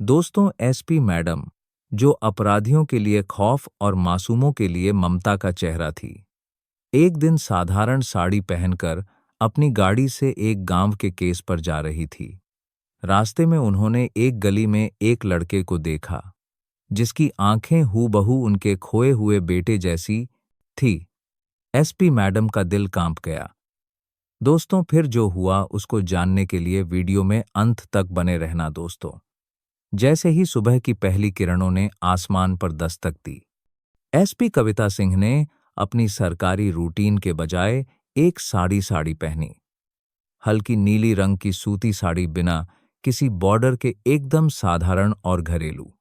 दोस्तों, SP madam, जो अपराधियों के लिए खौफ और मासूमों के लिए ममता का चेहरा थी, एक दिन साधारण साड़ी पहनकर अपनी गाड़ी से एक गांव के केस पर जा रही थी। रास्ते में उन्होंने एक गली में एक लड़के को देखा, जिसकी आंखें हूबहू उनके खोए हुए बेटे जैसी थी। एसपी मैडम का दिल कांप गया। दोस्तों, फिर जो हुआ उसको जानने के लिए वीडियो में अंत तक बने रहना दोस्तों। जैसे ही सुबह की पहली किरणों ने आसमान पर दस्तक दी, एसपी कविता सिंह ने अपनी सरकारी रूटीन के बजाय एक साड़ी पहनी। हल्की नीली रंग की सूती साड़ी, बिना किसी बॉर्डर के, एकदम साधारण और घरेलू।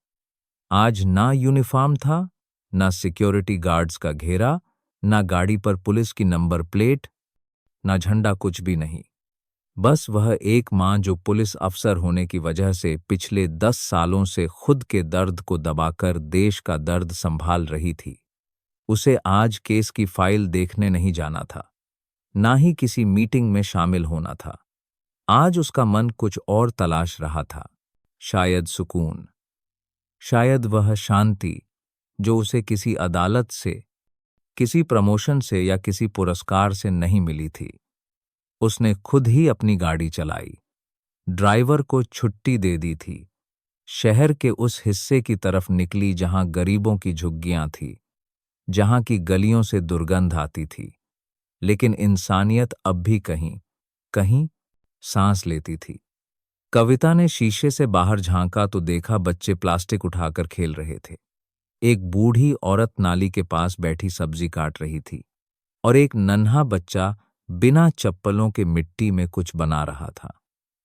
आज ना यूनिफॉर्म था, ना सिक्योरिटी गार्ड्स का घेरा, ना गाड़ी पर पुलिस की नंबर प्लेट, ना झंडा, कुछ भी नहीं। बस वह एक मां जो पुलिस अफसर होने की वजह से पिछले 10 सालों से खुद के दर्द को दबाकर देश का दर्द संभाल रही थी। उसे आज केस की फाइल देखने नहीं जाना था, ना ही किसी मीटिंग में शामिल होना था। आज उसका मन कुछ और तलाश रहा था। शायद सुकून, शायद वह शांति जो उसे किसी अदालत से, किसी प्रमोशन से या किसी पुरस्कार से नहीं मिली थी। उसने खुद ही अपनी गाड़ी चलाई, ड्राइवर को छुट्टी दे दी थी, शहर के उस हिस्से की तरफ निकली जहां गरीबों की झुग्गियां थी, जहां की गलियों से दुर्गंध आती थी, लेकिन इंसानियत अब भी कहीं कहीं सांस लेती थी। कविता ने शीशे से बाहर झांका तो देखा बच्चे प्लास्टिक उठाकर खेल रहे थे। एक बूढ़ी औरत नाली के पास बैठी सब्जी काट रही थी और एक नन्हा बच्चा बिना चप्पलों के मिट्टी में कुछ बना रहा था।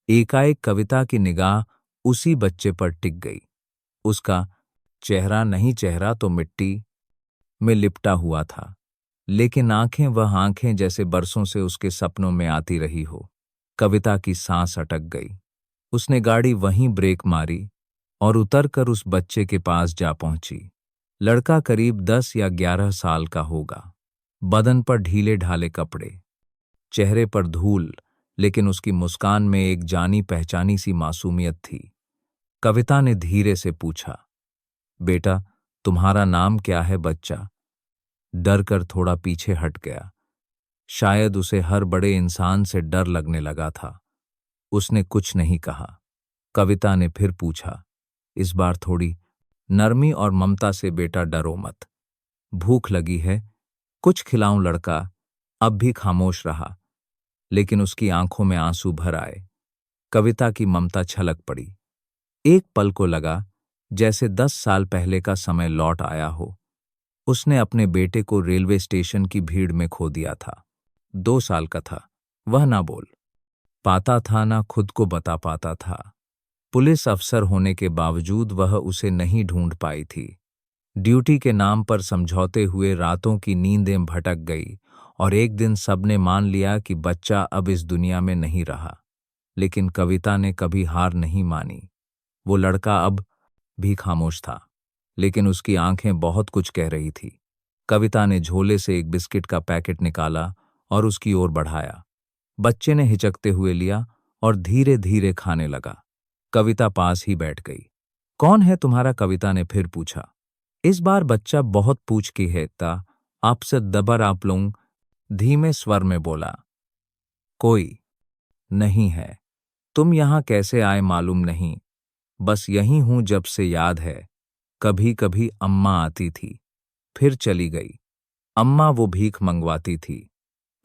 एकाएक कविता की निगाह उसी बच्चे पर टिक गई। उसका चेहरा नहीं, चेहरा तो मिट्टी में लिपटा हुआ था, लेकिन आंखें, वह आंखें जैसे बरसों से उसके सपनों में आती रही हो। कविता की सांस अटक गई। उसने गाड़ी वहीं ब्रेक मारी और उतरकर उस बच्चे के पास जा पहुंची। लड़का करीब 10 या 11 साल का होगा। बदन पर ढीले ढाले कपड़े, चेहरे पर धूल, लेकिन उसकी मुस्कान में एक जानी पहचानी सी मासूमियत थी। कविता ने धीरे से पूछा, बेटा, तुम्हारा नाम क्या है? बच्चा डर कर थोड़ा पीछे हट गया। शायद उसे हर बड़े इंसान से डर लगने लगा था। उसने कुछ नहीं कहा। कविता ने फिर पूछा, इस बार थोड़ी नरमी और ममता से, बेटा डरो मत। भूख लगी है? कुछ खिलाऊं? लड़का अब भी खामोश रहा, लेकिन उसकी आंखों में आंसू भर आए। कविता की ममता छलक पड़ी। एक पल को लगा जैसे 10 साल पहले का समय लौट आया हो। उसने अपने बेटे को रेलवे स्टेशन की भीड़ में खो दिया था। 2 साल का था। वह ना बोल पाता था, ना खुद को बता पाता था। पुलिस अफसर होने के बावजूद वह उसे नहीं ढूंढ पाई थी। ड्यूटी के नाम पर समझौते हुए रातों की नींदें भटक गई और एक दिन सबने मान लिया कि बच्चा अब इस दुनिया में नहीं रहा। लेकिन कविता ने कभी हार नहीं मानी। वो लड़का अब भी खामोश था, लेकिन उसकी आंखें बहुत कुछ कह रही थी। कविता ने झोले से एक बिस्किट का पैकेट निकाला और उसकी ओर बढ़ाया। बच्चे ने हिचकते हुए लिया और धीरे धीरे खाने लगा। कविता पास ही बैठ गई। कौन है तुम्हारा? कविता ने फिर पूछा। इस बार बच्चा बहुत पूछ की है ता, आपसे दबर आप लोग, धीमे स्वर में बोला। कोई नहीं है। तुम यहां कैसे आए मालूम नहीं, बस यहीं हूं जब से याद है। कभी कभी अम्मा आती थी, फिर चली गई। अम्मा वो भीख मंगवाती थी,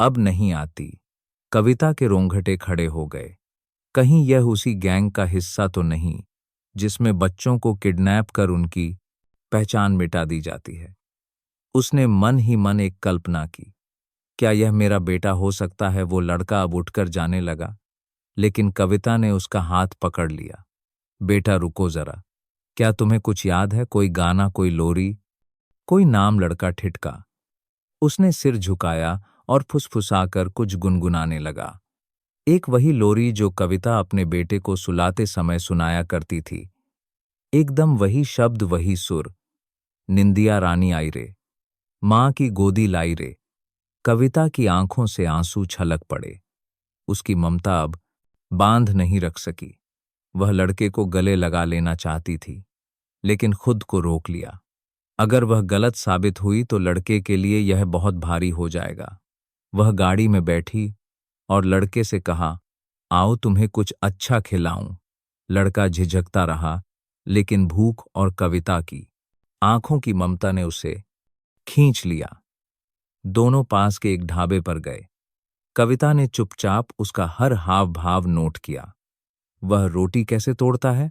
अब नहीं आती। कविता के रोंगटे खड़े हो गए। कहीं यह उसी गैंग का हिस्सा तो नहीं जिसमें बच्चों को किडनैप कर उनकी पहचान मिटा दी जाती है। उसने मन ही मन एक कल्पना की, क्या यह मेरा बेटा हो सकता है? वो लड़का अब उठकर जाने लगा, लेकिन कविता ने उसका हाथ पकड़ लिया। बेटा रुको जरा, क्या तुम्हें कुछ याद है? कोई गाना, कोई लोरी, कोई नाम? लड़का ठिठका। उसने सिर झुकाया और फुसफुसाकर कुछ गुनगुनाने लगा। एक वही लोरी जो कविता अपने बेटे को सुलाते समय सुनाया करती थी। एकदम वही शब्द, वही सुर। निंदिया रानी आई रे, मां की गोदी लाई रे। कविता की आंखों से आंसू छलक पड़े। उसकी ममता अब बांध नहीं रख सकी। वह लड़के को गले लगा लेना चाहती थी, लेकिन खुद को रोक लिया। अगर वह गलत साबित हुई तो लड़के के लिए यह बहुत भारी हो जाएगा। वह गाड़ी में बैठी और लड़के से कहा, आओ तुम्हें कुछ अच्छा खिलाऊं। लड़का झिझकता रहा, लेकिन भूख और कविता की आंखों की ममता ने उसे खींच लिया। दोनों पास के एक ढाबे पर गए। कविता ने चुपचाप उसका हर हाव भाव नोट किया। वह रोटी कैसे तोड़ता है,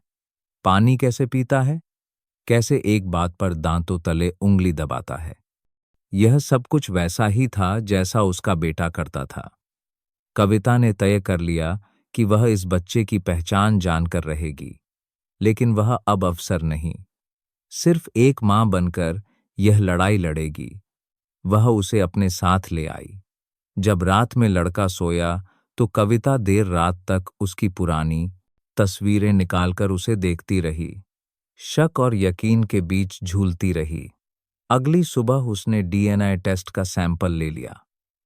पानी कैसे पीता है, कैसे एक बात पर दांतों तले उंगली दबाता है। यह सब कुछ वैसा ही था जैसा उसका बेटा करता था। कविता ने तय कर लिया कि वह इस बच्चे की पहचान जानकर रहेगी, लेकिन वह अब अफसर नहीं, सिर्फ एक मां बनकर यह लड़ाई लड़ेगी। वह उसे अपने साथ ले आई। जब रात में लड़का सोया तो कविता देर रात तक उसकी पुरानी तस्वीरें निकालकर उसे देखती रही, शक और यकीन के बीच झूलती रही। अगली सुबह उसने डीएनए टेस्ट का सैंपल ले लिया,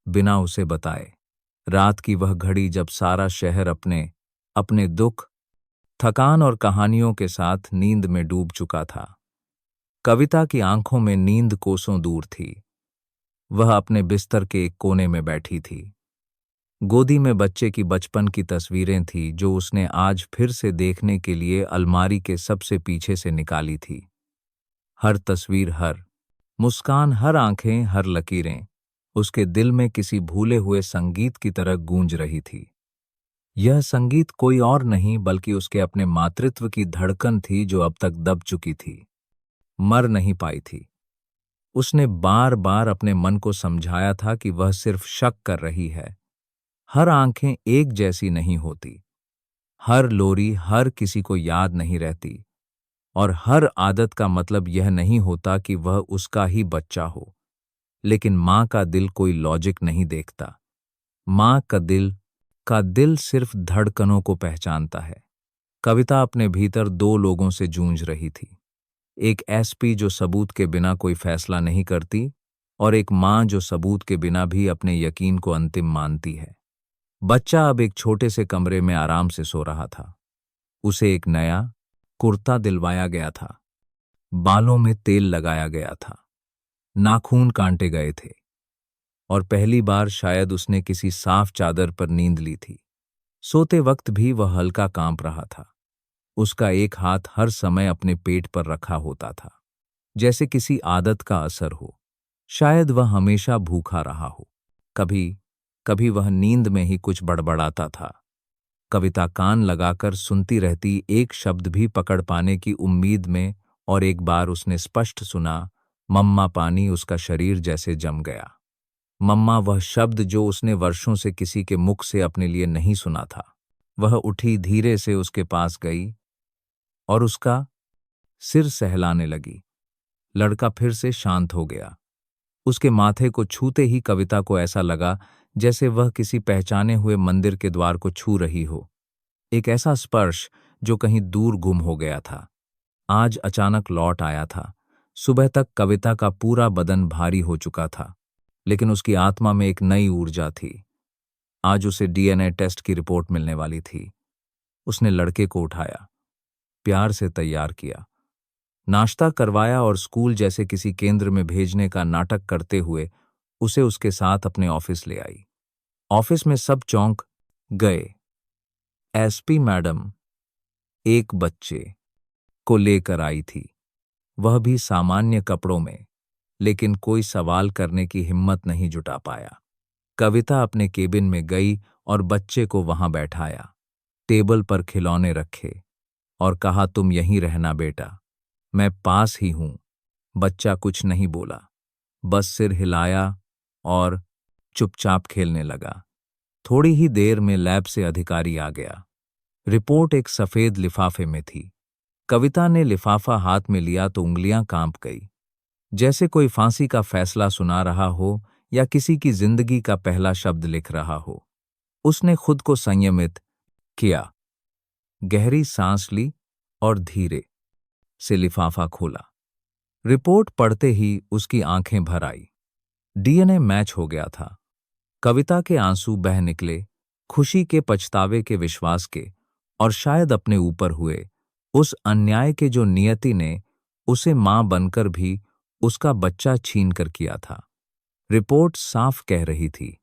बिना उसे बताए। रात की वह घड़ी जब सारा शहर अपने अपने दुख, थकान और कहानियों के साथ नींद में डूब चुका था, कविता की आंखों में नींद कोसों दूर थी। वह अपने बिस्तर के एक कोने में बैठी थी। गोदी में बच्चे की बचपन की तस्वीरें थी जो उसने आज फिर से देखने के लिए अलमारी के सबसे पीछे से निकाली थी। हर तस्वीर, हर मुस्कान, हर आंखें, हर लकीरें उसके दिल में किसी भूले हुए संगीत की तरह गूंज रही थी। यह संगीत कोई और नहीं बल्कि उसके अपने मातृत्व की धड़कन थी जो अब तक दब चुकी थी, मर नहीं पाई थी। उसने बार बार अपने मन को समझाया था कि वह सिर्फ शक कर रही है। हर आंखें एक जैसी नहीं होती, हर लोरी हर किसी को याद नहीं रहती, और हर आदत का मतलब यह नहीं होता कि वह उसका ही बच्चा हो। लेकिन माँ का दिल कोई लॉजिक नहीं देखता। माँ का दिल सिर्फ धड़कनों को पहचानता है। कविता अपने भीतर दो लोगों से जूझ रही थी, एक एसपी जो सबूत के बिना कोई फैसला नहीं करती, और एक माँ जो सबूत के बिना भी अपने यकीन को अंतिम मानती है। बच्चा अब एक छोटे से कमरे में आराम से सो रहा था। उसे एक नया कुर्ता दिलवाया गया था, बालों में तेल लगाया गया था, नाखून काटे गए थे, और पहली बार शायद उसने किसी साफ चादर पर नींद ली थी। सोते वक्त भी वह हल्का कांप रहा था। उसका एक हाथ हर समय अपने पेट पर रखा होता था, जैसे किसी आदत का असर हो। शायद वह हमेशा भूखा रहा हो। कभी कभी वह नींद में ही कुछ बड़बड़ाता था। कविता कान लगाकर सुनती रहती, एक शब्द भी पकड़ पाने की उम्मीद में, और एक बार उसने स्पष्ट सुना, मम्मा पानी। उसका शरीर जैसे जम गया। मम्मा, वह शब्द जो उसने वर्षों से किसी के मुख से अपने लिए नहीं सुना था। वह उठी, धीरे से उसके पास गई और उसका सिर सहलाने लगी। लड़का फिर से शांत हो गया। उसके माथे को छूते ही कविता को ऐसा लगा जैसे वह किसी पहचाने हुए मंदिर के द्वार को छू रही हो। एक ऐसा स्पर्श जो कहीं दूर गुम हो गया था, आज अचानक लौट आया था। सुबह तक कविता का पूरा बदन भारी हो चुका था, लेकिन उसकी आत्मा में एक नई ऊर्जा थी। आज उसे डीएनए टेस्ट की रिपोर्ट मिलने वाली थी। उसने लड़के को उठाया, प्यार से तैयार किया, नाश्ता करवाया और स्कूल जैसे किसी केंद्र में भेजने का नाटक करते हुए उसे उसके साथ अपने ऑफिस ले आई। ऑफिस में सब चौंक गए। एसपी मैडम एक बच्चे को लेकर आई थी, वह भी सामान्य कपड़ों में, लेकिन कोई सवाल करने की हिम्मत नहीं जुटा पाया। कविता अपने केबिन में गई और बच्चे को वहां बैठाया, टेबल पर खिलौने रखे और कहा, तुम यहीं रहना बेटा, मैं पास ही हूं। बच्चा कुछ नहीं बोला, बस सिर हिलाया और चुपचाप खेलने लगा। थोड़ी ही देर में लैब से अधिकारी आ गया। रिपोर्ट एक सफेद लिफाफे में थी। कविता ने लिफाफा हाथ में लिया तो उंगलियां कांप गई, जैसे कोई फांसी का फैसला सुना रहा हो या किसी की जिंदगी का पहला शब्द लिख रहा हो। उसने खुद को संयमित किया, गहरी सांस ली और धीरे से लिफाफा खोला। रिपोर्ट पढ़ते ही उसकी आंखें भर आई। डीएनए मैच हो गया था। कविता के आंसू बह निकले, खुशी के, पछतावे के, विश्वास के, और शायद अपने ऊपर हुए उस अन्याय के जो नियति ने उसे मां बनकर भी उसका बच्चा छीन कर किया था। रिपोर्ट साफ कह रही थी,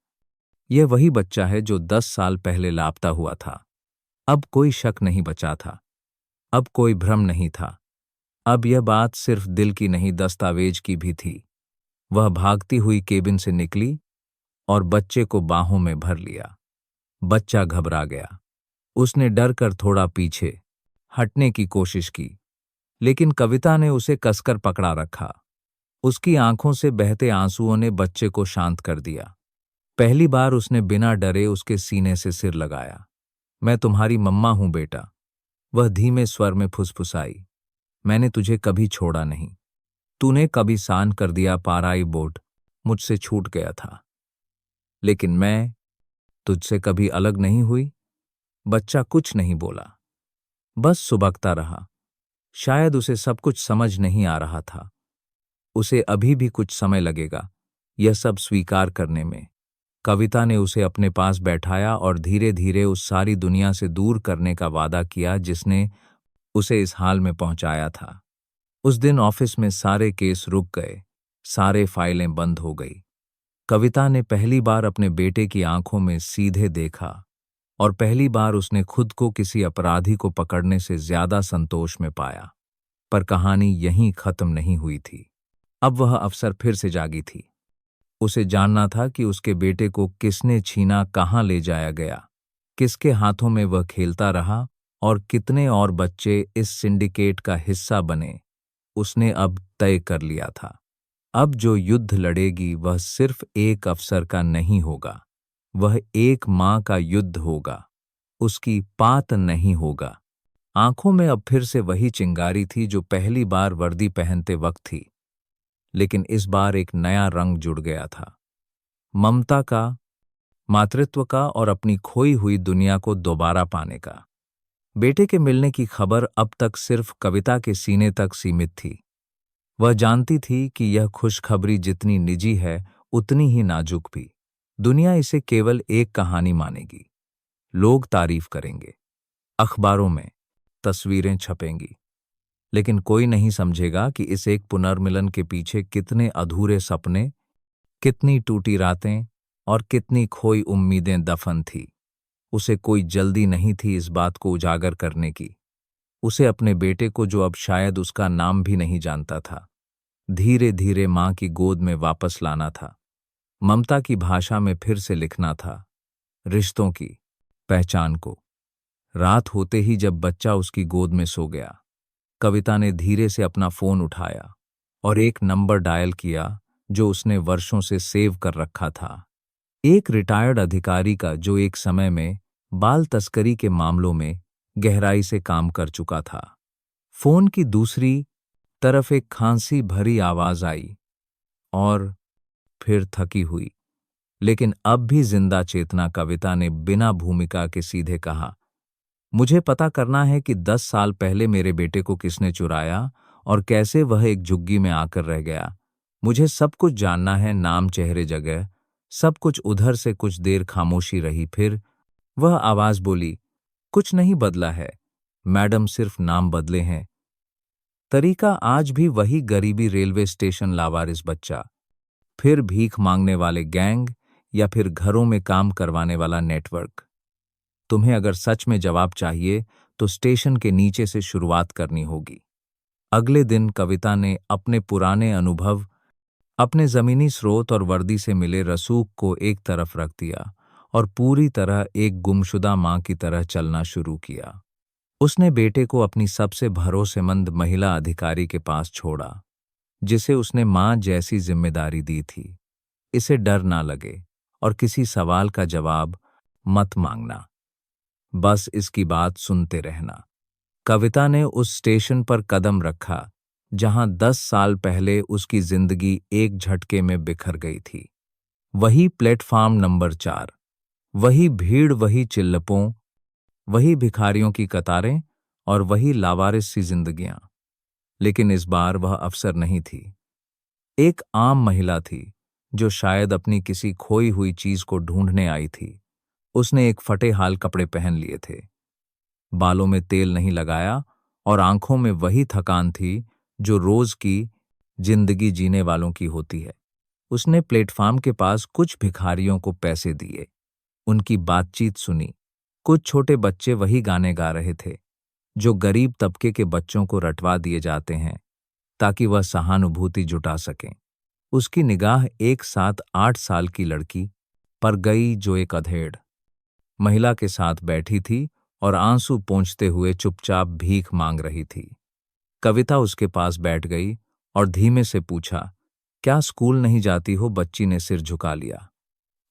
यह वही बच्चा है जो 10 साल पहले लापता हुआ था। अब कोई शक नहीं बचा था, अब कोई भ्रम नहीं था। अब यह बात सिर्फ दिल की नहीं, दस्तावेज की भी थी। वह भागती हुई केबिन से निकली और बच्चे को बाहों में भर लिया। बच्चा घबरा गया। उसने डर कर थोड़ा पीछे हटने की कोशिश की, लेकिन कविता ने उसे कसकर पकड़ा रखा। उसकी आंखों से बहते आंसुओं ने बच्चे को शांत कर दिया। पहली बार उसने बिना डरे उसके सीने से सिर लगाया। मैं तुम्हारी मम्मा हूं बेटा, वह धीमे स्वर में फुसफुसाई। मैंने तुझे कभी छोड़ा नहीं। तूने कभी सान कर दिया पाराई बोट मुझसे छूट गया था, लेकिन मैं तुझसे कभी अलग नहीं हुई। बच्चा कुछ नहीं बोला, बस सुबकता रहा। शायद उसे सब कुछ समझ नहीं आ रहा था। उसे अभी भी कुछ समय लगेगा यह सब स्वीकार करने में। कविता ने उसे अपने पास बैठाया और धीरे धीरे उस सारी दुनिया से दूर करने का वादा किया जिसने उसे इस हाल में पहुंचाया था। उस दिन ऑफिस में सारे केस रुक गए, सारे फाइलें बंद हो गई। कविता ने पहली बार अपने बेटे की आंखों में सीधे देखा और पहली बार उसने खुद को किसी अपराधी को पकड़ने से ज्यादा संतोष में पाया। पर कहानी यहीं खत्म नहीं हुई थी। अब वह अवसर फिर से जागी थी। उसे जानना था कि उसके बेटे को किसने छीना, कहाँ ले जाया गया, किसके हाथों में वह खेलता रहा और कितने और बच्चे इस सिंडिकेट का हिस्सा बने। उसने अब तय कर लिया था, अब जो युद्ध लड़ेगी वह सिर्फ एक अफसर का नहीं होगा, वह एक मां का युद्ध होगा। उसकी पात नहीं होगा। आंखों में अब फिर से वही चिंगारी थी जो पहली बार वर्दी पहनते वक्त थी, लेकिन इस बार एक नया रंग जुड़ गया था, ममता का, मातृत्व का और अपनी खोई हुई दुनिया को दोबारा पाने का। बेटे के मिलने की खबर अब तक सिर्फ कविता के सीने तक सीमित थी। वह जानती थी कि यह खुशखबरी जितनी निजी है उतनी ही नाजुक भी। दुनिया इसे केवल एक कहानी मानेगी। लोग तारीफ करेंगे, अखबारों में तस्वीरें छपेंगी, लेकिन कोई नहीं समझेगा कि इस एक पुनर्मिलन के पीछे कितने अधूरे सपने, कितनी टूटी रातें और कितनी खोई उम्मीदें दफन थी। उसे कोई जल्दी नहीं थी इस बात को उजागर करने की। उसे अपने बेटे को, जो अब शायद उसका नाम भी नहीं जानता था, धीरे धीरे मां की गोद में वापस लाना था। ममता की भाषा में फिर से लिखना था, रिश्तों की पहचान को। रात होते ही जब बच्चा उसकी गोद में सो गया, कविता ने धीरे से अपना फोन उठाया और एक नंबर डायल किया जो उसने वर्षों से सेव कर रखा था। एक रिटायर्ड अधिकारी का जो एक समय में बाल तस्करी के मामलों में गहराई से काम कर चुका था। फोन की दूसरी तरफ एक खांसी भरी आवाज आई और फिर थकी हुई लेकिन अब भी जिंदा चेतना कविता ने बिना भूमिका के सीधे कहा, मुझे पता करना है कि 10 साल पहले मेरे बेटे को किसने चुराया और कैसे वह एक झुग्गी में आकर रह गया। मुझे सब कुछ जानना है, नाम, चेहरे, जगह, सब कुछ। उधर से कुछ देर खामोशी रही, फिर वह आवाज बोली, कुछ नहीं बदला है मैडम, सिर्फ नाम बदले हैं। तरीका आज भी वही, गरीबी, रेलवे स्टेशन, लावारिस बच्चा, फिर भीख मांगने वाले गैंग या फिर घरों में काम करवाने वाला नेटवर्क। तुम्हें अगर सच में जवाब चाहिए तो स्टेशन के नीचे से शुरुआत करनी होगी। अगले दिन कविता ने अपने पुराने अनुभव, अपने जमीनी स्रोत और वर्दी से मिले रसूख को एक तरफ रख दिया और पूरी तरह एक गुमशुदा मां की तरह चलना शुरू किया। उसने बेटे को अपनी सबसे भरोसेमंद महिला अधिकारी के पास छोड़ा, जिसे उसने मां जैसी जिम्मेदारी दी थी। इसे डर ना लगे और किसी सवाल का जवाब मत मांगना, बस इसकी बात सुनते रहना। कविता ने उस स्टेशन पर कदम रखा जहां 10 साल पहले उसकी जिंदगी एक झटके में बिखर गई थी। वही प्लेटफॉर्म नंबर 4, वही भीड़, वही चिल्लपों, वही भिखारियों की कतारें और वही लावारिस सी जिंदगियां। लेकिन इस बार वह अफसर नहीं थी, एक आम महिला थी जो शायद अपनी किसी खोई हुई चीज को ढूंढने आई थी। उसने एक फटे हाल कपड़े पहन लिए थे, बालों में तेल नहीं लगाया और आंखों में वही थकान थी जो रोज की जिंदगी जीने वालों की होती है। उसने प्लेटफार्म के पास कुछ भिखारियों को पैसे दिए, उनकी बातचीत सुनी। कुछ छोटे बच्चे वही गाने गा रहे थे जो गरीब तबके के बच्चों को रटवा दिए जाते हैं ताकि वह सहानुभूति जुटा सकें। उसकी निगाह एक 7-8 साल की लड़की पर गई जो एक अधेड़ महिला के साथ बैठी थी और आंसू पोंछते हुए चुपचाप भीख मांग रही थी। कविता उसके पास बैठ गई और धीमे से पूछा, क्या स्कूल नहीं जाती हो? बच्ची ने सिर झुका लिया।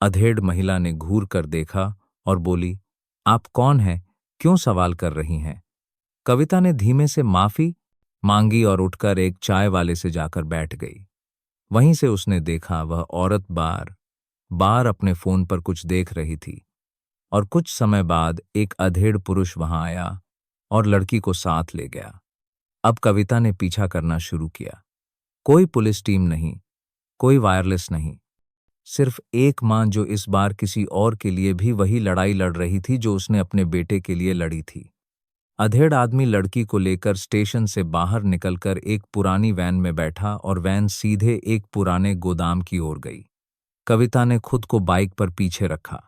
अधेड़ महिला ने घूर कर देखा और बोली, आप कौन हैं? क्यों सवाल कर रही हैं? कविता ने धीमे से माफी मांगी और उठकर एक चाय वाले से जाकर बैठ गई। वहीं से उसने देखा वह औरत बार बार अपने फोन पर कुछ देख रही थी और कुछ समय बाद एक अधेड़ पुरुष वहां आया और लड़की को साथ ले गया। अब कविता ने पीछा करना शुरू किया। कोई पुलिस टीम नहीं, कोई वायरलेस नहीं, सिर्फ एक मां जो इस बार किसी और के लिए भी वही लड़ाई लड़ रही थी जो उसने अपने बेटे के लिए लड़ी थी। अधेड़ आदमी लड़की को लेकर स्टेशन से बाहर निकलकर एक पुरानी वैन में बैठा और वैन सीधे एक पुराने गोदाम की ओर गई। कविता ने खुद को बाइक पर पीछे रखा।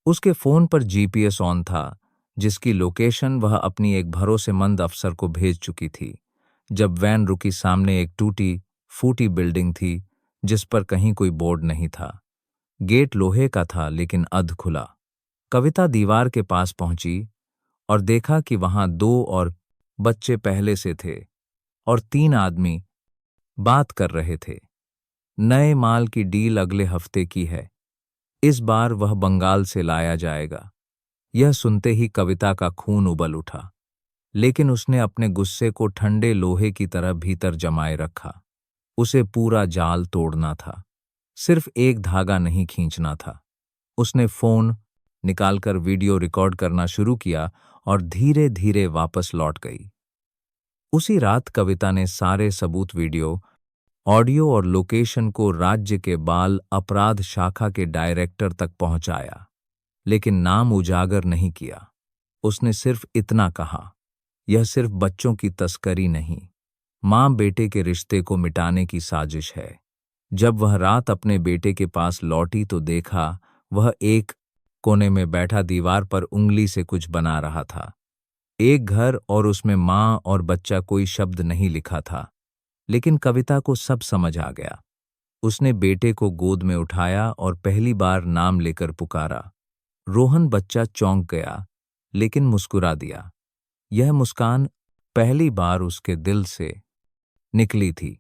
उसके फोन पर जीपीएस ऑन था, जिसकी लोकेशन वह अपनी एक भरोसेमंद अफसर को भेज चुकी थी। जब वैन रुकी, सामने एक टूटी फूटी बिल्डिंग थी जिस पर कहीं कोई बोर्ड नहीं था। गेट लोहे का था लेकिन अध खुला। कविता दीवार के पास पहुंची और देखा कि वहां 2 और बच्चे पहले से थे और 3 आदमी बात कर रहे थे। नए माल की डील अगले हफ्ते की है, इस बार वह बंगाल से लाया जाएगा। यह सुनते ही कविता का खून उबल उठा, लेकिन उसने अपने गुस्से को ठंडे लोहे की तरह भीतर जमाए रखा। उसे पूरा जाल तोड़ना था, सिर्फ एक धागा नहीं खींचना था। उसने फोन निकालकर वीडियो रिकॉर्ड करना शुरू किया और धीरे धीरे वापस लौट गई। उसी रात कविता ने सारे सबूत, वीडियो, ऑडियो और लोकेशन को राज्य के बाल अपराध शाखा के डायरेक्टर तक पहुंचाया, लेकिन नाम उजागर नहीं किया। उसने सिर्फ इतना कहा, यह सिर्फ बच्चों की तस्करी नहीं, मां बेटे के रिश्ते को मिटाने की साजिश है। जब वह रात अपने बेटे के पास लौटी तो देखा वह एक कोने में बैठा दीवार पर उंगली से कुछ बना रहा था। एक घर और उसमें मां और बच्चा, कोई शब्द नहीं लिखा था, लेकिन कविता को सब समझ आ गया। उसने बेटे को गोद में उठाया और पहली बार नाम लेकर पुकारा। रोहन। बच्चा चौंक गया लेकिन मुस्कुरा दिया। यह मुस्कान पहली बार उसके दिल से निकली थी।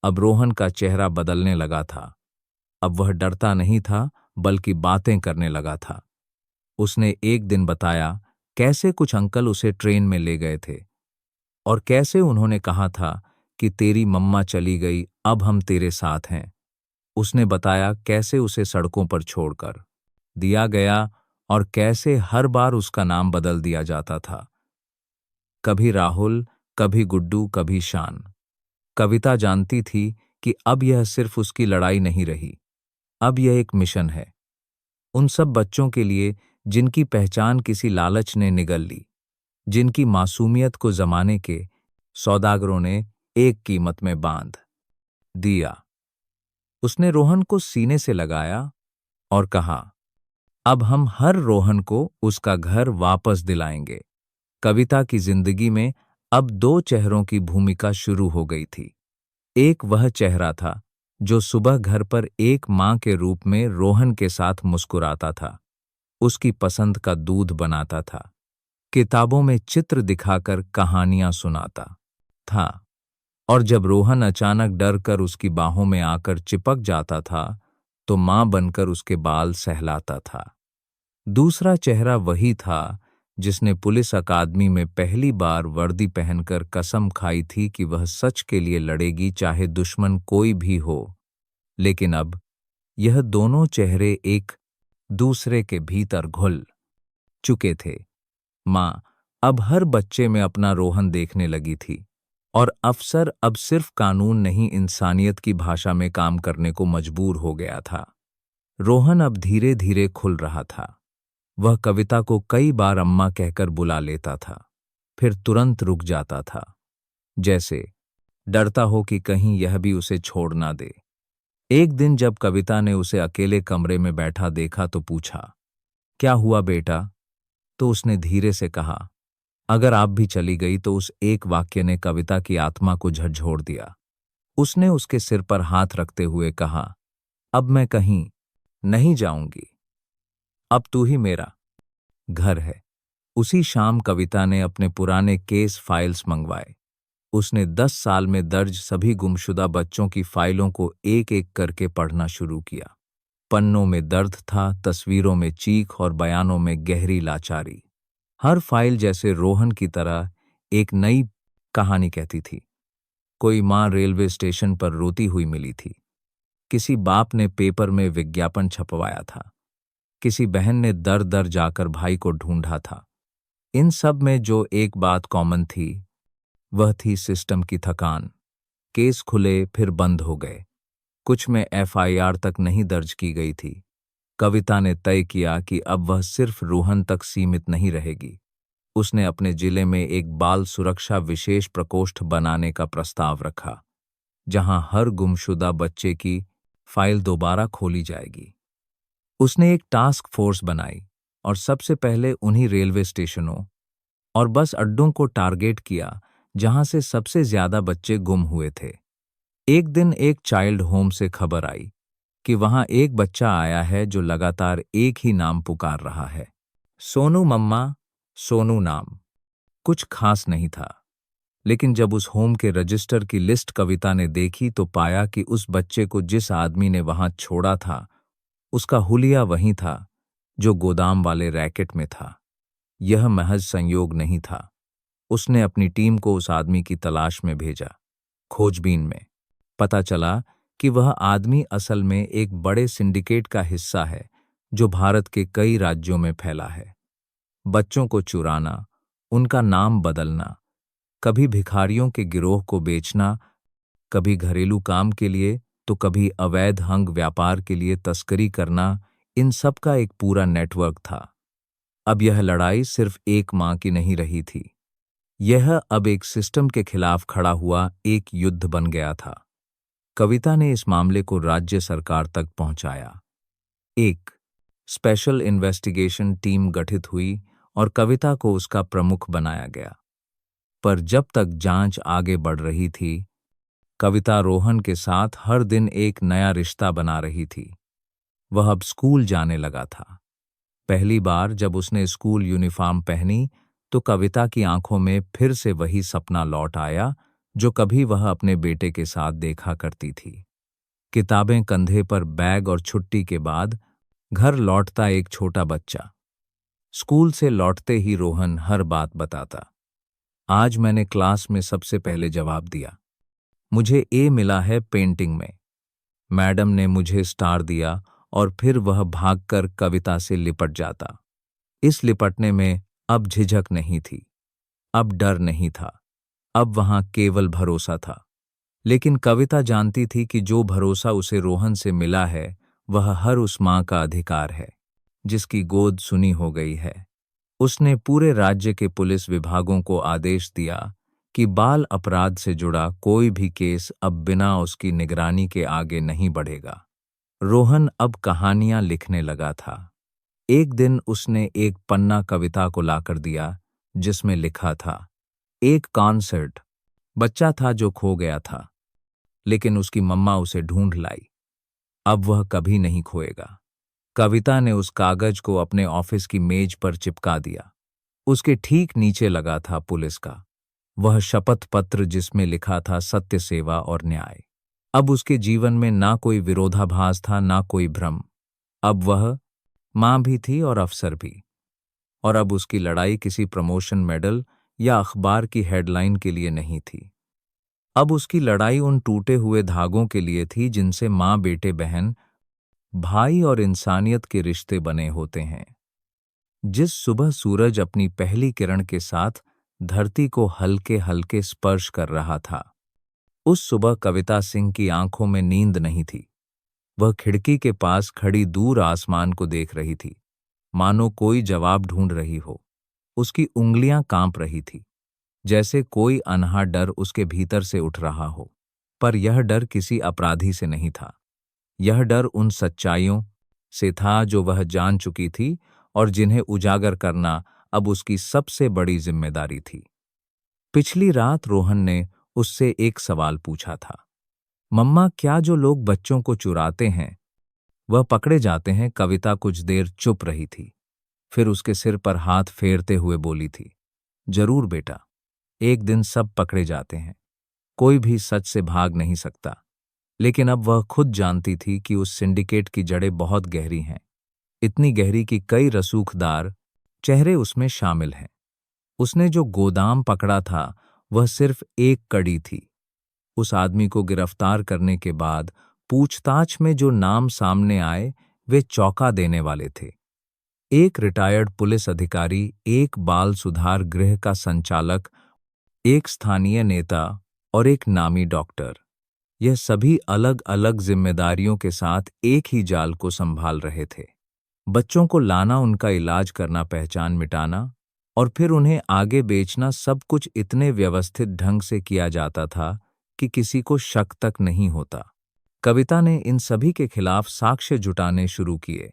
अब रोहन का चेहरा बदलने लगा था। अब वह डरता नहीं था बल्कि बातें करने लगा था। उसने एक दिन बताया कैसे कुछ अंकल उसे ट्रेन में ले गए थे और कैसे उन्होंने कहा था कि तेरी मम्मा चली गई, अब हम तेरे साथ हैं। उसने बताया कैसे उसे सड़कों पर छोड़कर दिया गया और कैसे हर बार उसका नाम बदल दिया जाता था, कभी राहुल, कभी गुड्डू, कभी शान। कविता जानती थी कि अब यह सिर्फ उसकी लड़ाई नहीं रही, अब यह एक मिशन है उन सब बच्चों के लिए जिनकी पहचान किसी लालच ने निगल ली, जिनकी मासूमियत को जमाने के सौदागरों ने एक कीमत में बांध दिया। उसने रोहन को सीने से लगाया और कहा, अब हम हर रोहन को उसका घर वापस दिलाएंगे। कविता की जिंदगी में अब 2 चेहरों की भूमिका शुरू हो गई थी। एक वह चेहरा था जो सुबह घर पर एक मां के रूप में रोहन के साथ मुस्कुराता था, उसकी पसंद का दूध बनाता था, किताबों में चित्र दिखाकर कहानियां सुनाता था, और जब रोहन अचानक डर कर उसकी बाहों में आकर चिपक जाता था तो मां बनकर उसके बाल सहलाता था। दूसरा चेहरा वही था जिसने पुलिस अकादमी में पहली बार वर्दी पहनकर कसम खाई थी कि वह सच के लिए लड़ेगी चाहे दुश्मन कोई भी हो। लेकिन अब यह दोनों चेहरे एक दूसरे के भीतर घुल चुके थे। मां अब हर बच्चे में अपना रोहन देखने लगी थी और अफसर अब सिर्फ कानून नहीं, इंसानियत की भाषा में काम करने को मजबूर हो गया था। रोहन अब धीरे धीरे खुल रहा था। वह कविता को कई बार अम्मा कहकर बुला लेता था, फिर तुरंत रुक जाता था, जैसे डरता हो कि कहीं यह भी उसे छोड़ ना दे। एक दिन जब कविता ने उसे अकेले कमरे में बैठा देखा तो पूछा, क्या हुआ बेटा? तो उसने धीरे से कहा, अगर आप भी चली गई। तो उस एक वाक्य ने कविता की आत्मा को झकझोर दिया। उसने उसके सिर पर हाथ रखते हुए कहा, अब मैं कहीं नहीं जाऊंगी, अब तू ही मेरा घर है। उसी शाम कविता ने अपने पुराने केस फाइल्स मंगवाए। उसने 10 साल में दर्ज सभी गुमशुदा बच्चों की फाइलों को एक एक करके पढ़ना शुरू किया। पन्नों में दर्द था, तस्वीरों में चीख और बयानों में गहरी लाचारी। हर फाइल जैसे रोहन की तरह एक नई कहानी कहती थी। कोई माँ रेलवे स्टेशन पर रोती हुई मिली थी, किसी बाप ने पेपर में विज्ञापन छपवाया था, किसी बहन ने दर दर जाकर भाई को ढूंढा था। इन सब में जो एक बात कॉमन थी, वह थी सिस्टम की थकान। केस खुले फिर बंद हो गए, कुछ में एफआईआर तक नहीं दर्ज की गई थी। कविता ने तय किया कि अब वह सिर्फ रोहन तक सीमित नहीं रहेगी। उसने अपने जिले में एक बाल सुरक्षा विशेष प्रकोष्ठ बनाने का प्रस्ताव रखा, जहां हर गुमशुदा बच्चे की फाइल दोबारा खोली जाएगी। उसने एक टास्क फोर्स बनाई और सबसे पहले उन्हीं रेलवे स्टेशनों और बस अड्डों को टारगेट किया जहां से सबसे ज्यादा बच्चे गुम हुए थे। एक दिन एक चाइल्ड होम से खबर आई कि वहां एक बच्चा आया है जो लगातार एक ही नाम पुकार रहा है, सोनू मम्मा, सोनू नाम। कुछ खास नहीं था, लेकिन जब उस होम के रजिस्टर की लिस्ट कविता ने देखी तो पाया कि उस बच्चे को जिस आदमी ने वहां छोड़ा था, उसका हुलिया वही था जो गोदाम वाले रैकेट में था। यह महज संयोग नहीं था। उसने अपनी टीम को उस आदमी की तलाश में भेजा। खोजबीन में पता चला कि वह आदमी असल में एक बड़े सिंडिकेट का हिस्सा है जो भारत के कई राज्यों में फैला है। बच्चों को चुराना, उनका नाम बदलना, कभी भिखारियों के गिरोह को बेचना, कभी घरेलू काम के लिए तो कभी अवैध अंग व्यापार के लिए तस्करी करना, इन सब का एक पूरा नेटवर्क था। अब यह लड़ाई सिर्फ एक मां की नहीं रही थी। यह अब एक सिस्टम के खिलाफ खड़ा हुआ एक युद्ध बन गया था। कविता ने इस मामले को राज्य सरकार तक पहुंचाया। एक स्पेशल इन्वेस्टिगेशन टीम गठित हुई और कविता को उसका प्रमुख बनाया गया। पर जब तक जांच आगे बढ़ रही थी, कविता रोहन के साथ हर दिन एक नया रिश्ता बना रही थी। वह अब स्कूल जाने लगा था। पहली बार जब उसने स्कूल यूनिफॉर्म पहनी तो कविता की आंखों में फिर से वही सपना लौट आया जो कभी वह अपने बेटे के साथ देखा करती थी। किताबें कंधे पर, बैग और छुट्टी के बाद घर लौटता एक छोटा बच्चा। स्कूल से लौटते ही रोहन हर बात बताता। आज मैंने क्लास में सबसे पहले जवाब दिया। मुझे ए मिला है पेंटिंग में। मैडम ने मुझे स्टार दिया और फिर वह भागकर कविता से लिपट जाता। इस लिपटने में अब झिझक नहीं थी, अब डर नहीं था, अब वहां केवल भरोसा था। लेकिन कविता जानती थी कि जो भरोसा उसे रोहन से मिला है वह हर उस मां का अधिकार है जिसकी गोद सुनी हो गई है। उसने पूरे राज्य के पुलिस विभागों को आदेश दिया कि बाल अपराध से जुड़ा कोई भी केस अब बिना उसकी निगरानी के आगे नहीं बढ़ेगा। रोहन अब कहानियां लिखने लगा था। एक दिन उसने एक पन्ना कविता को लाकर दिया जिसमें लिखा था, एक कॉन्सर्ट। बच्चा था जो खो गया था, लेकिन उसकी मम्मा उसे ढूंढ लाई। अब वह कभी नहीं खोएगा। कविता ने उस कागज को अपने ऑफिस की मेज पर चिपका दिया। उसके ठीक नीचे लगा था पुलिस का वह शपथ पत्र जिसमें लिखा था सत्य, सेवा और न्याय। अब उसके जीवन में ना कोई विरोधाभास था, ना कोई भ्रम। अब वह मां भी थी और अफसर भी। और अब उसकी लड़ाई किसी प्रमोशन मेडल या अखबार की हेडलाइन के लिए नहीं थी। अब उसकी लड़ाई उन टूटे हुए धागों के लिए थी जिनसे मां, बेटे, बहन, भाई और इंसानियत के रिश्ते बने होते हैं। जिस सुबह सूरज अपनी पहली किरण के साथ धरती को हल्के हल्के स्पर्श कर रहा था, उस सुबह कविता सिंह की आंखों में नींद नहीं थी। वह खिड़की के पास खड़ी दूर आसमान को देख रही थी। मानो कोई जवाब ढूंढ रही हो। उसकी उंगलियां कांप रही थी, जैसे कोई अनहा डर उसके भीतर से उठ रहा हो। पर यह डर किसी अपराधी से नहीं था। यह डर उन सच्चाइयों से था जो वह जान चुकी थी और जिन्हें उजागर करना अब उसकी सबसे बड़ी जिम्मेदारी थी। पिछली रात रोहन ने उससे एक सवाल पूछा था, मम्मा, क्या जो लोग बच्चों को चुराते हैं वह पकड़े जाते हैं? कविता कुछ देर चुप रही थी, फिर उसके सिर पर हाथ फेरते हुए बोली थी, जरूर बेटा, एक दिन सब पकड़े जाते हैं। कोई भी सच से भाग नहीं सकता। लेकिन अब वह खुद जानती थी कि उस सिंडिकेट की जड़ें बहुत गहरी हैं, इतनी गहरी कि कई रसूखदार चेहरे उसमें शामिल हैं। उसने जो गोदाम पकड़ा था वह सिर्फ एक कड़ी थी। उस आदमी को गिरफ्तार करने के बाद पूछताछ में जो नाम सामने आए वे चौंका देने वाले थे। एक रिटायर्ड पुलिस अधिकारी, एक बाल सुधार गृह का संचालक, एक स्थानीय नेता और एक नामी डॉक्टर। यह सभी अलग अलग जिम्मेदारियों के साथ एक ही जाल को संभाल रहे थे। बच्चों को लाना, उनका इलाज करना, पहचान मिटाना और फिर उन्हें आगे बेचना, सब कुछ इतने व्यवस्थित ढंग से किया जाता था कि किसी को शक तक नहीं होता। कविता ने इन सभी के खिलाफ साक्ष्य जुटाने शुरू किए।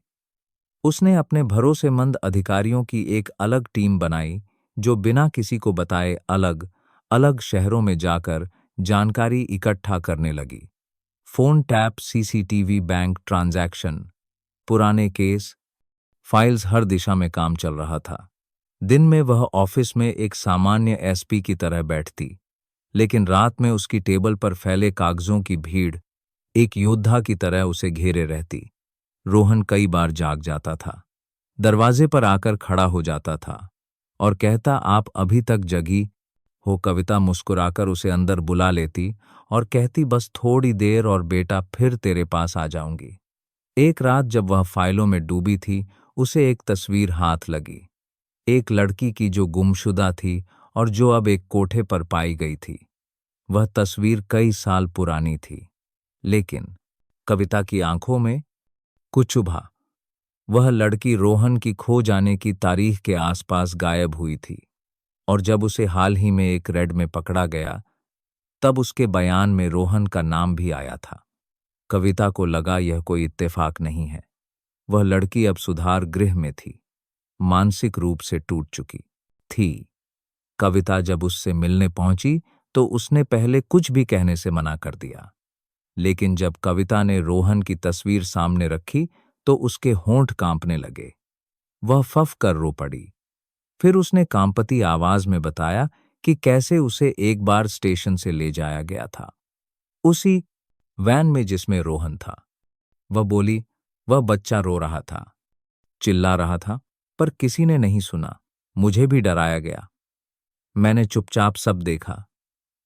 उसने अपने भरोसेमंद अधिकारियों की एक अलग टीम बनाई जो बिना किसी को बताए अलग अलग शहरों में जाकर जानकारी इकट्ठा करने लगी। Phone tap, CCTV, bank transaction, पुराने केस, फाइल्स, हर दिशा में काम चल रहा था। दिन में वह ऑफिस में एक सामान्य एसपी की तरह बैठती, लेकिन रात में उसकी टेबल पर फैले कागजों की भीड़ एक योद्धा की तरह उसे घेरे रहती। रोहन कई बार जाग जाता था, दरवाजे पर आकर खड़ा हो जाता था और कहता, आप अभी तक जगी हो? कविता मुस्कुराकर उसे अंदर बुला लेती और कहती, बस थोड़ी देर और बेटा, फिर तेरे पास आ जाऊंगी। एक रात जब वह फाइलों में डूबी थी, उसे एक तस्वीर हाथ लगी, एक लड़की की जो गुमशुदा थी और जो अब एक कोठे पर पाई गई थी। वह तस्वीर कई साल पुरानी थी, लेकिन कविता की आंखों में कुछ उभा। वह लड़की रोहन की खो जाने की तारीख के आसपास गायब हुई थी, और जब उसे हाल ही में एक रेड में पकड़ा गया, तब उसके बयान में रोहन का नाम भी आया था। कविता को लगा यह कोई इत्तेफाक नहीं है। वह लड़की अब सुधार गृह में थी, मानसिक रूप से टूट चुकी थी। कविता जब उससे मिलने पहुंची तो उसने पहले कुछ भी कहने से मना कर दिया, लेकिन जब कविता ने रोहन की तस्वीर सामने रखी तो उसके होंठ कांपने लगे। वह फफ कर रो पड़ी। फिर उसने कांपती आवाज में बताया कि कैसे उसे एक बार स्टेशन से ले जाया गया था, उसी वैन में जिसमें रोहन था। वह बोली, वह बच्चा रो रहा था, चिल्ला रहा था, पर किसी ने नहीं सुना। मुझे भी डराया गया। मैंने चुपचाप सब देखा,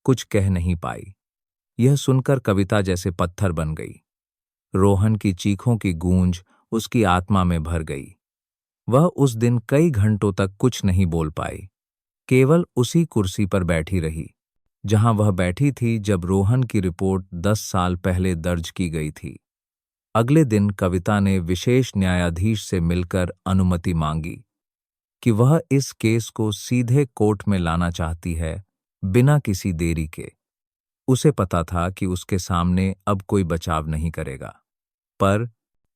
कुछ कह नहीं पाई। यह सुनकर कविता जैसे पत्थर बन गई। रोहन की चीखों की गूंज उसकी आत्मा में भर गई। वह उस दिन कई घंटों तक कुछ नहीं बोल पाई, केवल उसी कुर्सी पर बैठी रही जहां वह बैठी थी जब रोहन की रिपोर्ट 10 साल पहले दर्ज की गई थी। अगले दिन कविता ने विशेष न्यायाधीश से मिलकर अनुमति मांगी कि वह इस केस को सीधे कोर्ट में लाना चाहती है, बिना किसी देरी के। उसे पता था कि उसके सामने अब कोई बचाव नहीं करेगा, पर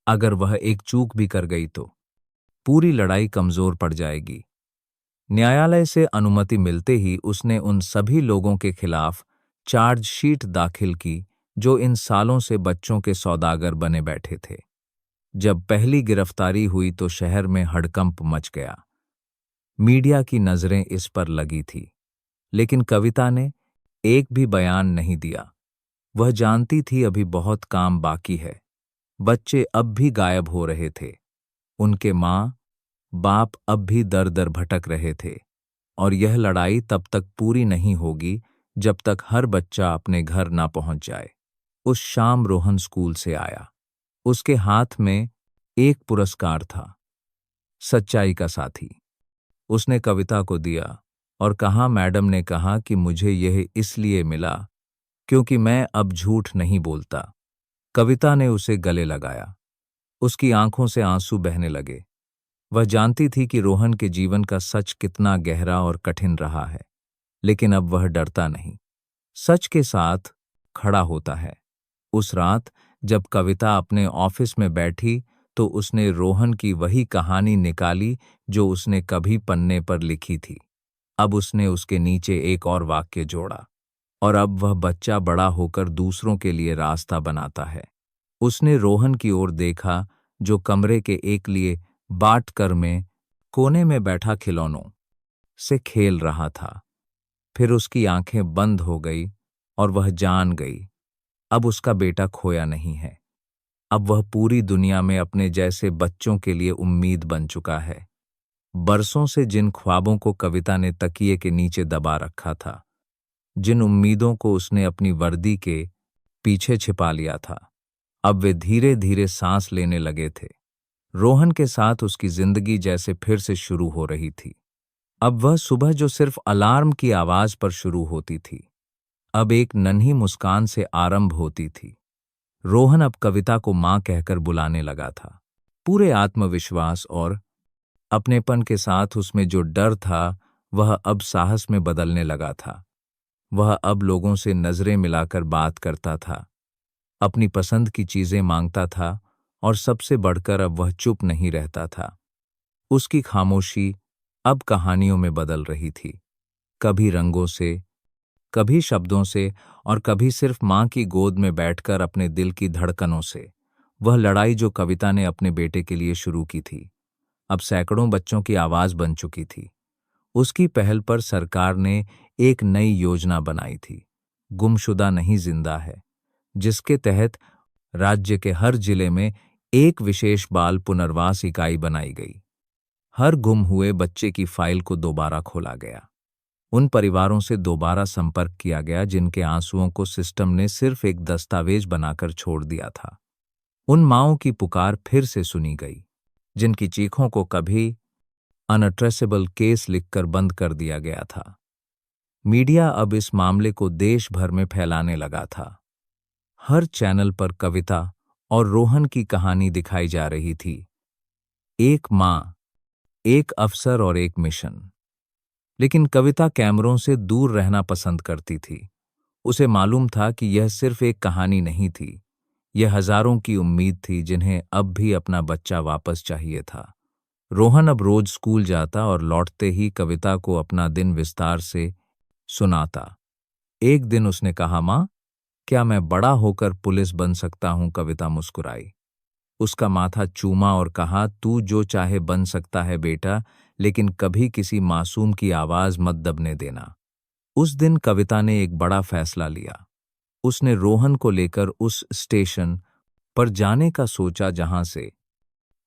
अगर वह एक चूक भी कर गई तो पूरी लड़ाई कमजोर पड़ जाएगी। न्यायालय से अनुमति मिलते ही उसने उन सभी लोगों के खिलाफ चार्जशीट दाखिल की जो इन सालों से बच्चों के सौदागर बने बैठे थे। जब पहली गिरफ्तारी हुई तो शहर में हड़कंप मच गया। मीडिया की नजरें इस पर लगी थी, लेकिन कविता ने एक भी बयान नहीं दिया। वह जानती थी अभी बहुत काम बाकी है। बच्चे अब भी गायब हो रहे थे, उनके माँ बाप अब भी दर दर भटक रहे थे, और यह लड़ाई तब तक पूरी नहीं होगी जब तक हर बच्चा अपने घर ना पहुंच जाए। उस शाम रोहन स्कूल से आया। उसके हाथ में एक पुरस्कार था, सच्चाई का साथी। उसने कविता को दिया और कहा, मैडम ने कहा कि मुझे यह इसलिए मिला क्योंकि मैं अब झूठ नहीं बोलता। कविता ने उसे गले लगाया। उसकी आंखों से आंसू बहने लगे। वह जानती थी कि रोहन के जीवन का सच कितना गहरा और कठिन रहा है, लेकिन अब वह डरता नहीं, सच के साथ खड़ा होता है। उस रात जब कविता अपने ऑफिस में बैठी तो उसने रोहन की वही कहानी निकाली जो उसने कभी पन्ने पर लिखी थी। अब उसने उसके नीचे एक और वाक्य जोड़ा, और अब वह बच्चा बड़ा होकर दूसरों के लिए रास्ता बनाता है। उसने रोहन की ओर देखा जो कमरे के एक लिए बाट कर में कोने में बैठा खिलौनों से खेल रहा था। फिर उसकी आंखें बंद हो गई और वह जान गई, अब उसका बेटा खोया नहीं है। अब वह पूरी दुनिया में अपने जैसे बच्चों के लिए उम्मीद बन चुका है। बरसों से जिन ख्वाबों को कविता ने तकिए के नीचे दबा रखा था, जिन उम्मीदों को उसने अपनी वर्दी के पीछे छिपा लिया था, अब वे धीरे धीरे सांस लेने लगे थे। रोहन के साथ उसकी जिंदगी जैसे फिर से शुरू हो रही थी। अब वह सुबह जो सिर्फ अलार्म की आवाज पर शुरू होती थी, अब एक नन्ही मुस्कान से आरंभ होती थी। रोहन अब कविता को मां कहकर बुलाने लगा था। पूरे आत्मविश्वास और अपनेपन के साथ उसमें जो डर था, वह अब साहस में बदलने लगा था। वह अब लोगों से नजरें मिलाकर बात करता था, अपनी पसंद की चीजें मांगता था, और सबसे बढ़कर अब वह चुप नहीं रहता था। उसकी खामोशी अब कहानियों में बदल रही थी, कभी रंगों से, कभी शब्दों से, और कभी सिर्फ मां की गोद में बैठकर अपने दिल की धड़कनों से। वह लड़ाई जो कविता ने अपने बेटे के लिए शुरू की थी, अब सैकड़ों बच्चों की आवाज बन चुकी थी। उसकी पहल पर सरकार ने एक नई योजना बनाई थी, गुमशुदा नहीं जिंदा है, जिसके तहत राज्य के हर जिले में एक विशेष बाल पुनर्वास इकाई बनाई गई। हर गुम हुए बच्चे की फाइल को दोबारा खोला गया। उन परिवारों से दोबारा संपर्क किया गया जिनके आंसुओं को सिस्टम ने सिर्फ एक दस्तावेज बनाकर छोड़ दिया था। उन माँओं की पुकार फिर से सुनी गई, जिनकी चीखों को कभी अनट्रेसेबल केस लिखकर बंद कर दिया गया था। मीडिया अब इस मामले को देश भर में फैलाने लगा था। हर चैनल पर कविता और रोहन की कहानी दिखाई जा रही थी। एक माँ, एक अफसर और एक मिशन। लेकिन कविता कैमरों से दूर रहना पसंद करती थी। उसे मालूम था कि यह सिर्फ एक कहानी नहीं थी, यह हजारों की उम्मीद थी जिन्हें अब भी अपना बच्चा वापस चाहिए था। रोहन अब रोज स्कूल जाता और लौटते ही कविता को अपना दिन विस्तार से सुनाता। एक दिन उसने कहा, माँ, क्या मैं बड़ा होकर पुलिस बन सकता हूं? कविता मुस्कुराई, उसका माथा चूमा और कहा, तू जो चाहे बन सकता है बेटा, लेकिन कभी किसी मासूम की आवाज मत दबने देना। उस दिन कविता ने एक बड़ा फैसला लिया। उसने रोहन को लेकर उस स्टेशन पर जाने का सोचा जहां से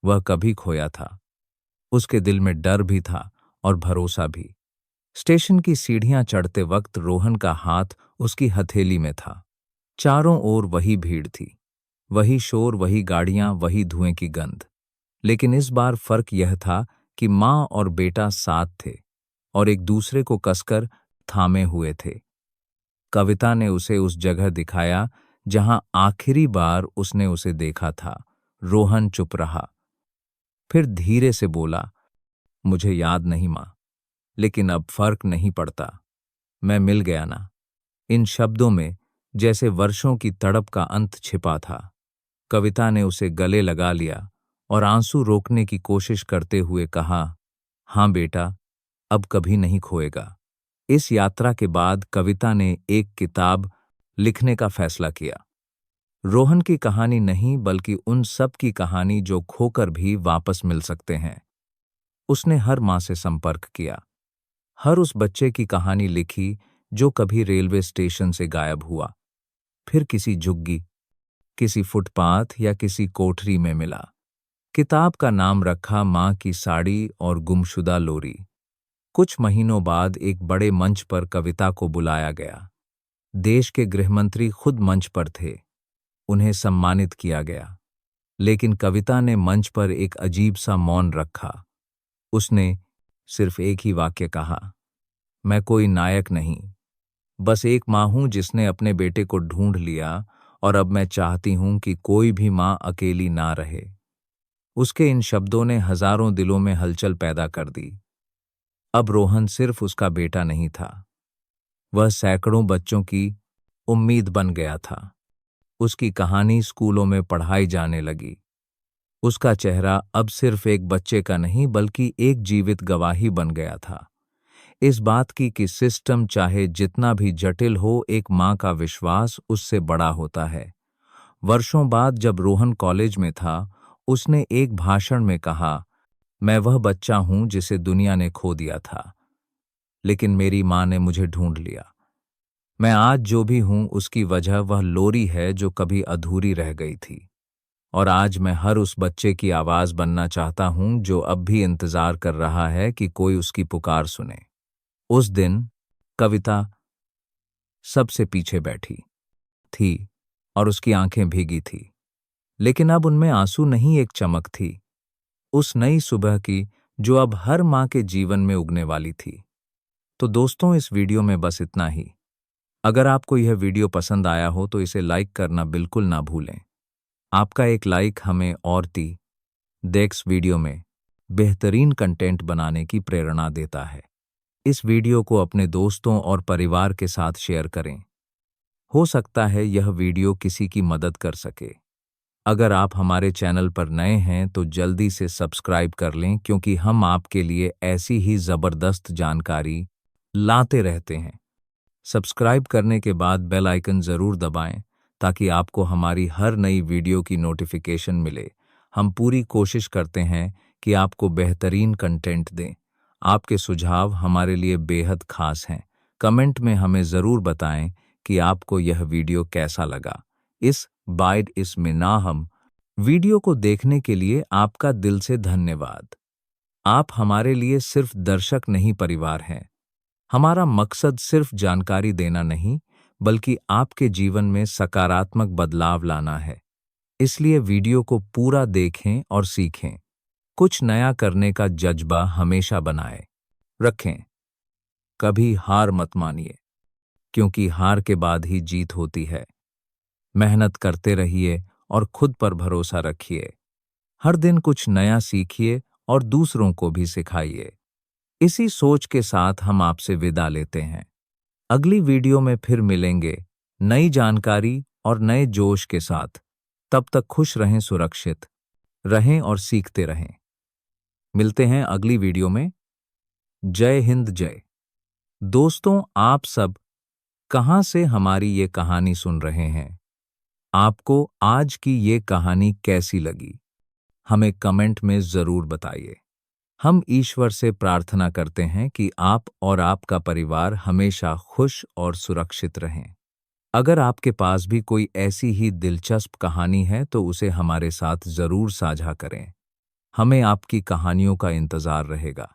वह कभी खोया था। उसके दिल में डर भी था और भरोसा भी। स्टेशन की सीढ़ियां चढ़ते वक्त रोहन का हाथ उसकी हथेली में था। चारों ओर वही भीड़ थी, वही शोर, वही गाड़ियां, वही धुएं की गंध। लेकिन इस बार फर्क यह था कि माँ और बेटा साथ थे और एक दूसरे को कसकर थामे हुए थे। कविता ने उसे उस जगह दिखाया जहां आखिरी बार उसने उसे देखा था। रोहन चुप रहा, फिर धीरे से बोला, मुझे याद नहीं माँ, लेकिन अब फर्क नहीं पड़ता, मैं मिल गया ना। इन शब्दों में जैसे वर्षों की तड़प का अंत छिपा था। कविता ने उसे गले लगा लिया और आंसू रोकने की कोशिश करते हुए कहा, हाँ बेटा, अब कभी नहीं खोएगा। इस यात्रा के बाद कविता ने एक किताब लिखने का फैसला किया। रोहन की कहानी नहीं, बल्कि उन सब की कहानी जो खोकर भी वापस मिल सकते हैं। उसने हर माँ से संपर्क किया, हर उस बच्चे की कहानी लिखी जो कभी रेलवे स्टेशन से गायब हुआ, फिर किसी झुग्गी, किसी फुटपाथ या किसी कोठरी में मिला। किताब का नाम रखा माँ की साड़ी और गुमशुदा लोरी। कुछ महीनों बाद एक बड़े मंच पर कविता को बुलाया गया। देश के गृहमंत्री खुद मंच पर थे, उन्हें सम्मानित किया गया। लेकिन कविता ने मंच पर एक अजीब सा मौन रखा। उसने सिर्फ एक ही वाक्य कहा, मैं कोई नायक नहीं, बस एक माँ हूं जिसने अपने बेटे को ढूंढ लिया, और अब मैं चाहती हूं कि कोई भी माँ अकेली ना रहे। उसके इन शब्दों ने हजारों दिलों में हलचल पैदा कर दी। अब रोहन सिर्फ उसका बेटा नहीं था, वह सैकड़ों बच्चों की उम्मीद बन गया था। उसकी कहानी स्कूलों में पढ़ाई जाने लगी। उसका चेहरा अब सिर्फ एक बच्चे का नहीं बल्कि एक जीवित गवाही बन गया था, इस बात की कि सिस्टम चाहे जितना भी जटिल हो, एक माँ का विश्वास उससे बड़ा होता है। वर्षों बाद जब रोहन कॉलेज में था, उसने एक भाषण में कहा, मैं वह बच्चा हूं जिसे दुनिया ने खो दिया था, लेकिन मेरी माँ ने मुझे ढूंढ लिया। मैं आज जो भी हूं उसकी वजह वह लोरी है जो कभी अधूरी रह गई थी। और आज मैं हर उस बच्चे की आवाज बनना चाहता हूं जो अब भी इंतजार कर रहा है कि कोई उसकी पुकार सुने। उस दिन कविता सबसे पीछे बैठी थी और उसकी आंखें भीगी थी, लेकिन अब उनमें आंसू नहीं, एक चमक थी, उस नई सुबह की जो अब हर माँ के जीवन में उगने वाली थी। तो दोस्तों, इस वीडियो में बस इतना ही। अगर आपको यह वीडियो पसंद आया हो तो इसे लाइक करना बिल्कुल ना भूलें। आपका एक लाइक हमें और नेक्स्ट वीडियो में बेहतरीन कंटेंट बनाने की प्रेरणा देता है। इस वीडियो को अपने दोस्तों और परिवार के साथ शेयर करें। हो सकता है यह वीडियो किसी की मदद कर सके। अगर आप हमारे चैनल पर नए हैं तो जल्दी से सब्सक्राइब कर लें, क्योंकि हम आपके लिए ऐसी ही ज़बरदस्त जानकारी लाते रहते हैं। सब्सक्राइब करने के बाद बेल आइकन ज़रूर दबाएं ताकि आपको हमारी हर नई वीडियो की नोटिफिकेशन मिले। हम पूरी कोशिश करते हैं कि आपको बेहतरीन कंटेंट दें। आपके सुझाव हमारे लिए बेहद खास हैं। कमेंट में हमें ज़रूर बताएं कि आपको यह वीडियो कैसा लगा। इसमें ना हम वीडियो को देखने के लिए आपका दिल से धन्यवाद। आप हमारे लिए सिर्फ दर्शक नहीं, परिवार हैं। हमारा मकसद सिर्फ जानकारी देना नहीं, बल्कि आपके जीवन में सकारात्मक बदलाव लाना है। इसलिए वीडियो को पूरा देखें और सीखें। कुछ नया करने का जज्बा हमेशा बनाए रखें। कभी हार मत मानिए, क्योंकि हार के बाद ही जीत होती है। मेहनत करते रहिए और खुद पर भरोसा रखिए। हर दिन कुछ नया सीखिए और दूसरों को भी सिखाइए। इसी सोच के साथ हम आपसे विदा लेते हैं। अगली वीडियो में फिर मिलेंगे, नई जानकारी और नए जोश के साथ। तब तक खुश रहें, सुरक्षित रहें और सीखते रहें। मिलते हैं अगली वीडियो में। जय हिंद, जय। दोस्तों, आप सब कहां से हमारी ये कहानी सुन रहे हैं? आपको आज की ये कहानी कैसी लगी? हमें कमेंट में जरूर बताइए। हम ईश्वर से प्रार्थना करते हैं कि आप और आपका परिवार हमेशा खुश और सुरक्षित रहें। अगर आपके पास भी कोई ऐसी ही दिलचस्प कहानी है तो उसे हमारे साथ जरूर साझा करें। हमें आपकी कहानियों का इंतजार रहेगा।